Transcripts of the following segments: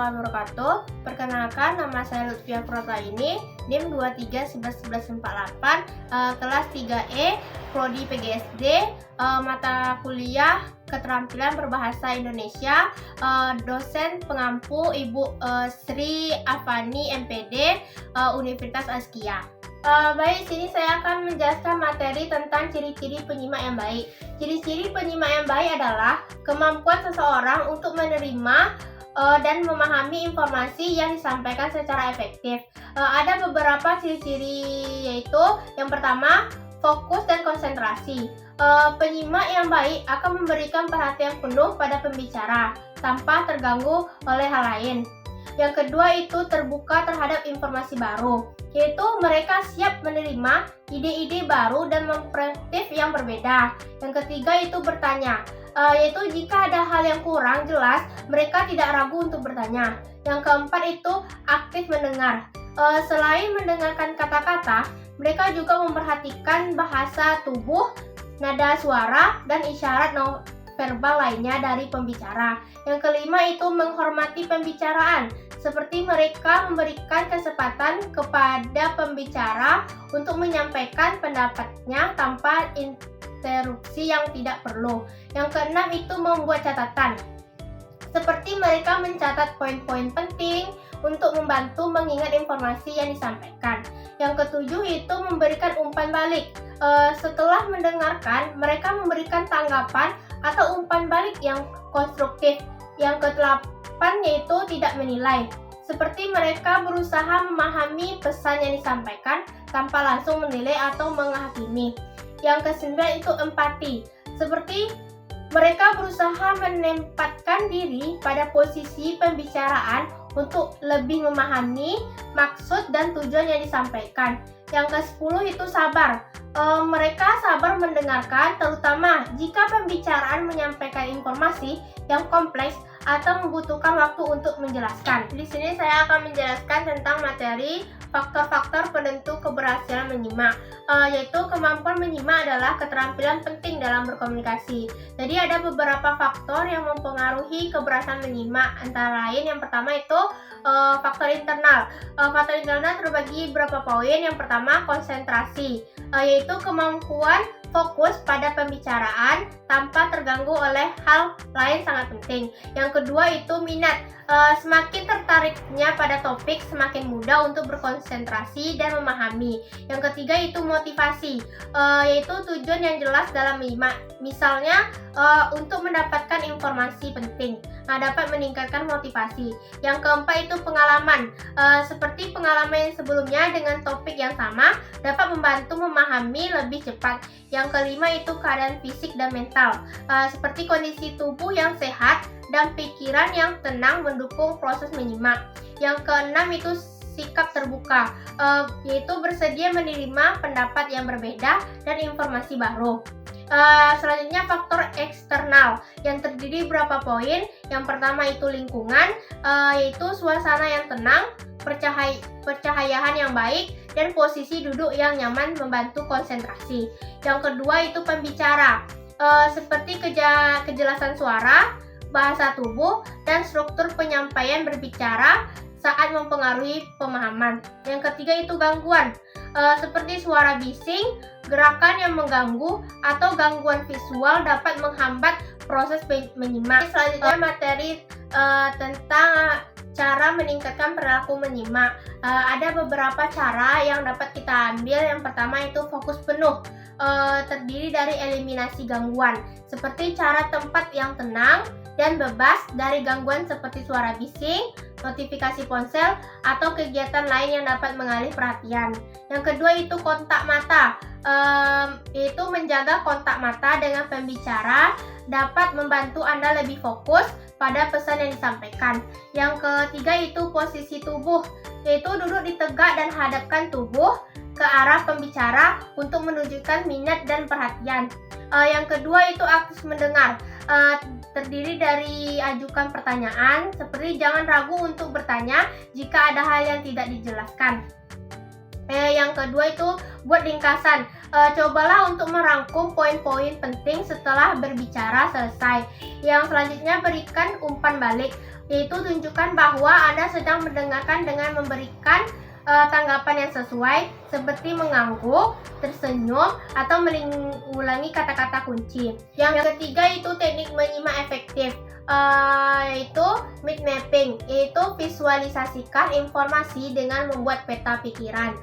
warahmatullahi wabarakatuh. Perkenalkan, nama saya Lutfia Prataini, NIM 23111148, kelas 3E, Prodi PGSD, mata kuliah Keterampilan Berbahasa Indonesia, dosen pengampu Ibu Sri Afani MPD, Universitas Askia. Baik, sini saya akan menjelaskan materi tentang ciri-ciri penyimak yang baik. Ciri-ciri penyimak yang baik adalah kemampuan seseorang untuk menerima dan memahami informasi yang disampaikan secara efektif. Ada beberapa ciri-ciri, yaitu yang pertama, fokus dan konsentrasi. Penyimak yang baik akan memberikan perhatian penuh pada pembicara tanpa terganggu oleh hal lain. Yang kedua itu terbuka terhadap informasi baru, yaitu mereka siap menerima ide-ide baru dan memperspektif yang berbeda. Yang ketiga itu bertanya, yaitu jika ada hal yang kurang jelas, mereka tidak ragu untuk bertanya. Yang keempat itu aktif mendengar. Selain mendengarkan kata-kata, mereka juga memperhatikan bahasa tubuh, nada suara, dan isyarat verbal lainnya dari pembicara. Yang kelima itu menghormati pembicaraan, seperti mereka memberikan kesempatan kepada pembicara untuk menyampaikan pendapatnya tanpa interupsi yang tidak perlu. Yang keenam itu membuat catatan, seperti mereka mencatat poin-poin penting untuk membantu mengingat informasi yang disampaikan. Yang ketujuh itu memberikan umpan balik. Setelah mendengarkan, mereka memberikan tanggapan atau umpan balik yang konstruktif. Yang kedelapan yaitu tidak menilai, seperti mereka berusaha memahami pesan yang disampaikan tanpa langsung menilai atau menghakimi. Yang kesembilan itu empati, seperti mereka berusaha menempatkan diri pada posisi pembicaraan untuk lebih memahami maksud dan tujuan yang disampaikan. Yang ke-10 itu sabar. Mereka sabar mendengarkan, terutama jika pembicaraan menyampaikan informasi yang kompleks atau membutuhkan waktu untuk menjelaskan. Di sini saya akan menjelaskan tentang materi faktor-faktor penentu keberhasilan menyimak, yaitu kemampuan menyimak adalah keterampilan penting dalam berkomunikasi. Jadi ada beberapa faktor yang mempengaruhi keberhasilan menyimak, antara lain yang pertama itu faktor internal. Faktor internal terbagi beberapa poin. Yang pertama konsentrasi, yaitu kemampuan fokus pada pembicaraan tanpa terganggu oleh hal lain sangat penting. Yang kedua itu minat. Semakin tertariknya pada topik, semakin mudah untuk berkonsentrasi dan memahami. Yang ketiga itu motivasi, yaitu tujuan yang jelas dalam menyimak. Misalnya untuk mendapatkan informasi penting, dapat meningkatkan motivasi. Yang keempat itu pengalaman, seperti pengalaman yang sebelumnya dengan topik yang sama dapat membantu memahami lebih cepat. Yang kelima itu keadaan fisik dan mental, seperti kondisi tubuh yang sehat dan pikiran yang tenang mendukung proses menyimak. Yang keenam itu sikap terbuka, yaitu bersedia menerima pendapat yang berbeda dan informasi baru. Selanjutnya faktor eksternal yang terdiri beberapa poin. Yang pertama itu lingkungan, yaitu suasana yang tenang, percahayaan yang baik, dan posisi duduk yang nyaman membantu konsentrasi. Yang kedua itu pembicara, seperti kejelasan suara, bahasa tubuh, dan struktur penyampaian berbicara saat mempengaruhi pemahaman. Yang ketiga itu gangguan, seperti suara bising, gerakan yang mengganggu, atau gangguan visual dapat menghambat proses menyimak. Selanjutnya materi tentang cara meningkatkan perilaku menyimak. Ada beberapa cara yang dapat kita ambil. Yang pertama itu fokus penuh, terdiri dari eliminasi gangguan, seperti cara tempat yang tenang dan bebas dari gangguan seperti suara bising, notifikasi ponsel, atau kegiatan lain yang dapat mengalih perhatian. Yang kedua itu kontak mata, yaitu menjaga kontak mata dengan pembicara dapat membantu Anda lebih fokus pada pesan yang disampaikan. Yang ketiga itu posisi tubuh, yaitu duduk di tegak dan hadapkan tubuh ke arah pembicara untuk menunjukkan minat dan perhatian. Yang kedua itu aktif mendengar, terdiri dari ajukan pertanyaan, seperti jangan ragu untuk bertanya jika ada hal yang tidak dijelaskan. Yang kedua itu buat ringkasan. Cobalah untuk merangkum poin-poin penting setelah berbicara selesai. Yang selanjutnya berikan umpan balik, yaitu tunjukkan bahwa Anda sedang mendengarkan dengan memberikan tanggapan yang sesuai, seperti mengangguk, tersenyum, atau mengulangi kata-kata kunci. Yang ketiga itu teknik menyimak efektif, yaitu mind mapping, yaitu visualisasikan informasi dengan membuat peta pikiran.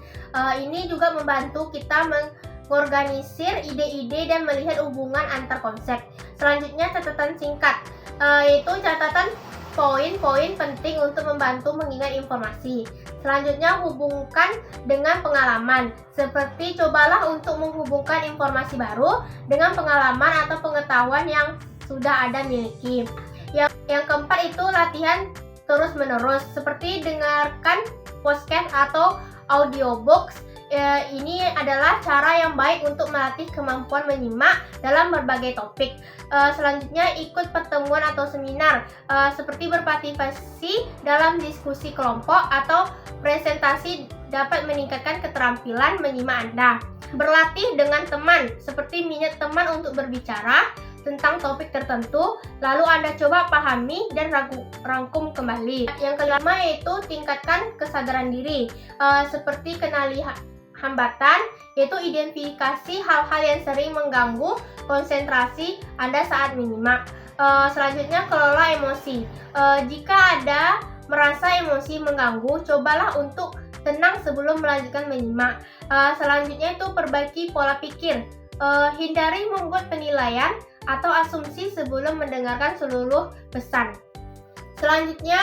Ini juga membantu kita mengorganisir ide-ide dan melihat hubungan antar konsep. Selanjutnya catatan singkat, yaitu catatan poin-poin penting untuk membantu mengingat informasi. Selanjutnya hubungkan dengan pengalaman, seperti cobalah untuk menghubungkan informasi baru dengan pengalaman atau pengetahuan yang sudah Anda miliki. Yang keempat itu latihan terus-menerus, seperti dengarkan podcast atau audiobooks. Ini adalah cara yang baik untuk melatih kemampuan menyimak dalam berbagai topik. Selanjutnya ikut pertemuan atau seminar, seperti berpartisipasi dalam diskusi kelompok atau presentasi dapat meningkatkan keterampilan menyimak Anda. Berlatih dengan teman, seperti minat teman untuk berbicara tentang topik tertentu, lalu Anda coba pahami dan rangkum kembali. Yang kelima yaitu tingkatkan kesadaran diri, seperti kenali hambatan, yaitu identifikasi hal-hal yang sering mengganggu konsentrasi Anda saat menyimak. Selanjutnya kelola emosi. Jika Anda merasa emosi mengganggu, cobalah untuk tenang sebelum melanjutkan menyimak. Selanjutnya itu perbaiki pola pikir. Hindari membuat penilaian atau asumsi sebelum mendengarkan seluruh pesan. Selanjutnya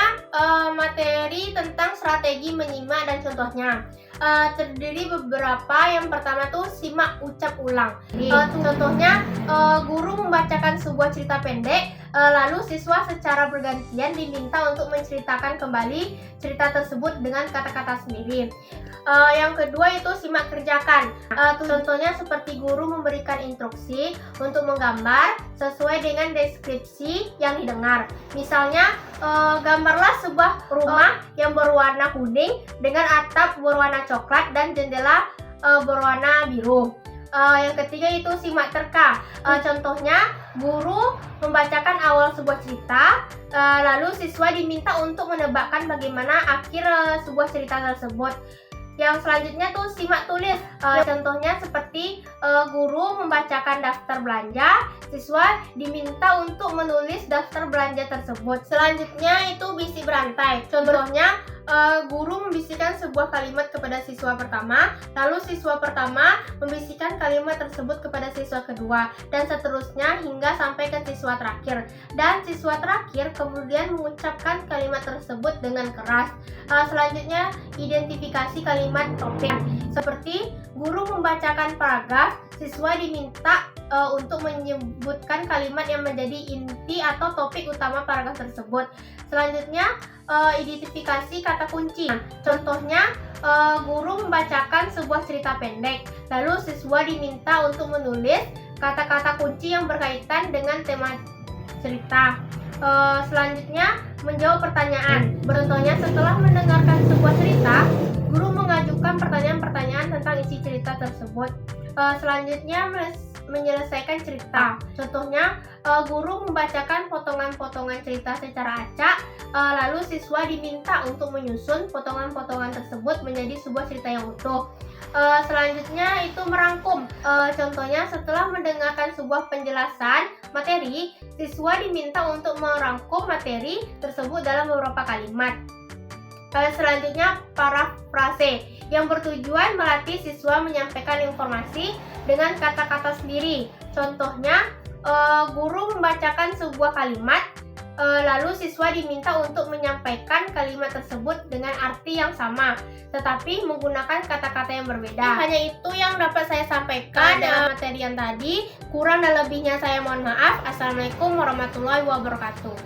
materi tentang strategi menyimak dan contohnya. Terdiri beberapa. Yang pertama tuh simak ucap ulang. Contohnya guru membacakan sebuah cerita pendek, lalu siswa secara bergantian diminta untuk menceritakan kembali cerita tersebut dengan kata-kata sendiri. Yang kedua itu simak kerjakan. Contohnya seperti guru memberikan instruksi untuk menggambar sesuai dengan deskripsi yang didengar. Misalnya gambarlah sebuah rumah yang berwarna kuning dengan atap berwarna coklat dan jendela berwarna biru. Yang ketiga itu simak terka. Contohnya guru membacakan awal sebuah cerita, lalu siswa diminta untuk menebakkan bagaimana akhir sebuah cerita tersebut. Yang selanjutnya tuh simak tulis. Contohnya seperti guru membacakan daftar belanja, siswa diminta untuk menulis daftar belanja tersebut. Selanjutnya itu bisik berantai. Contohnya guru membisikkan sebuah kalimat kepada siswa pertama, lalu siswa pertama membisikkan kalimat tersebut kepada siswa kedua, dan seterusnya hingga sampai ke siswa terakhir. Dan siswa terakhir kemudian mengucapkan kalimat tersebut dengan keras. Selanjutnya identifikasi kalimat topik. Seperti guru membacakan paragraf, siswa diminta untuk menyebutkan kalimat yang menjadi inti atau topik utama paragraf tersebut. Selanjutnya identifikasi kata kunci. Contohnya guru membacakan sebuah cerita pendek, lalu siswa diminta untuk menulis kata-kata kunci yang berkaitan dengan tema cerita. Selanjutnya menjawab pertanyaan. Contohnya setelah mendengarkan sebuah cerita, guru mengajukan pertanyaan-pertanyaan tentang isi cerita tersebut. Selanjutnya menyelesaikan cerita. Contohnya guru membacakan potongan-potongan cerita secara acak, lalu siswa diminta untuk menyusun potongan-potongan tersebut menjadi sebuah cerita yang utuh. Selanjutnya itu merangkum. Contohnya setelah mendengarkan sebuah penjelasan materi, siswa diminta untuk merangkum materi tersebut dalam beberapa kalimat. Selanjutnya parafrase, yang bertujuan melatih siswa menyampaikan informasi dengan kata-kata sendiri. Contohnya guru membacakan sebuah kalimat, lalu siswa diminta untuk menyampaikan kalimat tersebut dengan arti yang sama, tetapi menggunakan kata-kata yang berbeda. Hanya itu yang dapat saya sampaikan dalam materi yang tadi. Kurang dan lebihnya saya mohon maaf. Assalamualaikum warahmatullahi wabarakatuh.